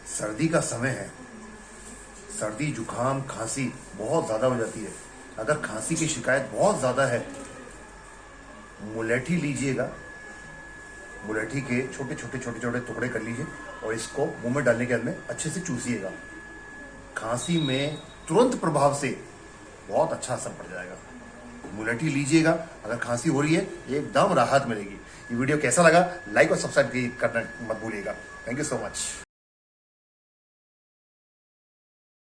सर्दी का समय है। सर्दी जुकाम खांसी बहुत ज्यादा हो जाती है। अगर खांसी की शिकायत बहुत ज्यादा है, मुलेठी लीजिएगा। मुलेठी के छोटे छोटे टुकड़े कर लीजिए और इसको मुंह में डालने के बाद में अच्छे से चूसिएगा। खांसी में तुरंत प्रभाव से बहुत अच्छा असर पड़ जाएगा। मुलेठी लीजिएगा, अगर खांसी हो रही है एकदम राहत मिलेगी। ये वीडियो कैसा लगा, लाइक और सब्सक्राइब करना मत भूलिएगा। Thank you so much.